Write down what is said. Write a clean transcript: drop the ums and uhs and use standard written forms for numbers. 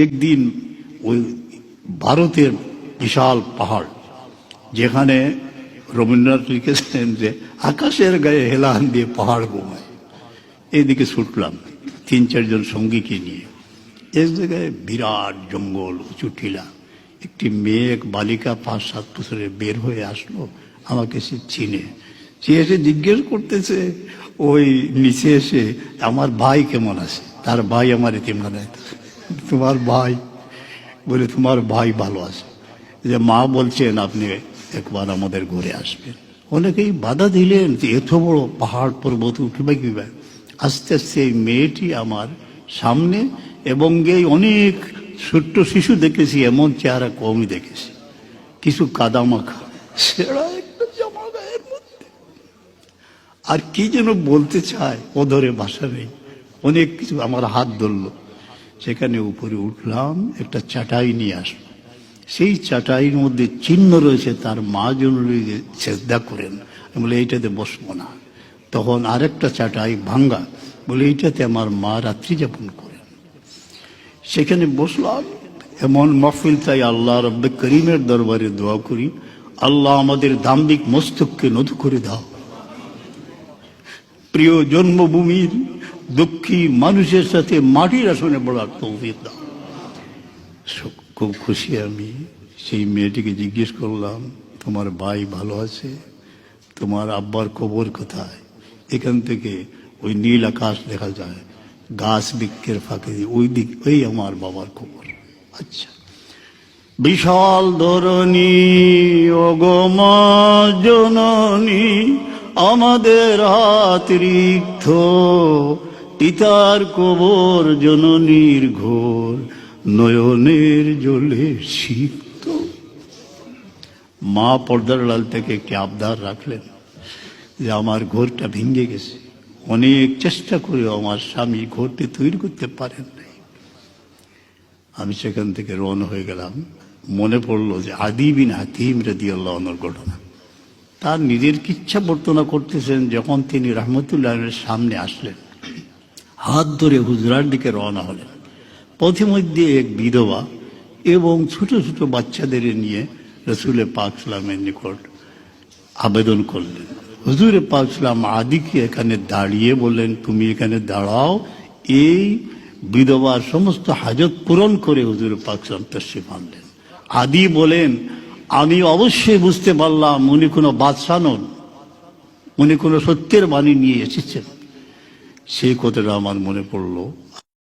একদিন ওই ভারতের বিশাল পাহাড়, যেখানে রবীন্দ্রনাথ লিখেছেন যে আকাশের গায়ে হেলান দিয়ে পাহাড় ঘুমায়, এইদিকে ছুটলাম 3-4 জন সঙ্গীকে নিয়ে। এক জায়গায় বিরাট জঙ্গল, উঁচু টিলা। একটি মেয়ে, এক বালিকা 5-7 বছরে বের হয়ে আসলো। আমাকে সে চিনে, সে এসে জিজ্ঞেস করতেছে ওই নিচে এসে, আমার ভাই কেমন আছে? তার ভাই আমার এতিমখানায়। তোমার ভাই? বলে তোমার ভাই ভালো আছে, যে মা বলছেন আপনি একবার আমাদের ঘরে আসবেন। অনেকেই বাধা দিলেন যে এত বড় পাহাড় পর্বত উঠবে কিভাবে। আস্তে আস্তে এই মেয়েটি আমার সামনে, এবং এই অনেক ছোট্ট শিশু দেখেছি, এমন চেহারা কমই দেখেছি, কিছু কাদামাখা সেরা একটা জামা গায়ের মধ্যে, আর কি যেন বলতে চায় ওধরে ভাষা নেই, অনেক কিছু। আমার হাত ধরলো, সেখানে উপরে উঠলাম, একটা চাটাই নিয়ে আসলো। সেই চাটাইয়ের মধ্যে চিহ্ন রয়েছে তার মা জননী সেজদা করেন। আমি বলে এইটাতে বসবো না। তখন আরেকটা চাটাই ভাঙ্গা, বলে এইটাতে আমার মা রাত্রি যাপন করেন। সেখানে বসলাম। এমন মাহফিল, তাই আল্লাহ রব্বে করিমের দরবারে দোয়া করি, আল্লাহ আমাদের দাম্ভিক মস্তককে নধু করে দাও, প্রিয় জন্মভূমির দুঃখী মানুষের সাথে মাটির আসনে বলার তৌফিক দাও। খুব খুশি আমি। সেই মেয়েটিকে জিজ্ঞেস করলাম, তোমার ভাই ভালো আছে? তোমার আব্বার কবর কোথায়? এখান থেকে ওই নীল আকাশ দেখা যায়, গাছ বৃক্ষের ফাঁকে ওই দিক, ওই আমার বাবার কবর। আচ্ছা। বিশাল ধরণী অগমা জননী, আমাদের হাত রিক্ত, পিতার কবর জননীর ঘোর, নয়নের জলে সিক্ত। মা পর্দার আড়াল থেকে একটি আবদার রাখলেন যে আমার ঘরটা ভেঙে গেছে, অনেক চেষ্টা করেও আমার স্বামী ঘরটি তৈরি করতে পারেন নাই। আমি সেখান থেকে রওনা হয়ে গেলাম। মনে পড়লো যে আদি বিন হাতিম রাদিয়াল্লাহু আনহুর ঘটনা। তার নিজের ইচ্ছা বর্ণনা করতেছেন, যখন তিনি রহমতুল্লাহের সামনে আসলেন, হাত ধরে হুজরার দিকে রওনা হলেন। পথিমধ্যে এক বিধবা এবং ছোট ছোট বাচ্চাদের নিয়ে রসুলে পাক সালামের নিকট আবেদন করলেন। হুজুরে পাক সালাম আদিকে এখানে দাঁড়িয়ে বললেন, তুমি এখানে দাঁড়াও। এই বিধবার সমস্ত হাজত পূরণ করে হুজুরে পাক সালাম তশরিফ আনলেন। আদি বলেন, আমি অবশ্যই বুঝতে পারলাম উনি কোনো বাদশা নন, উনি কোনো সত্যের বাণী নিয়ে এসেছেন। সেই কথাটা আমার মনে পড়লো।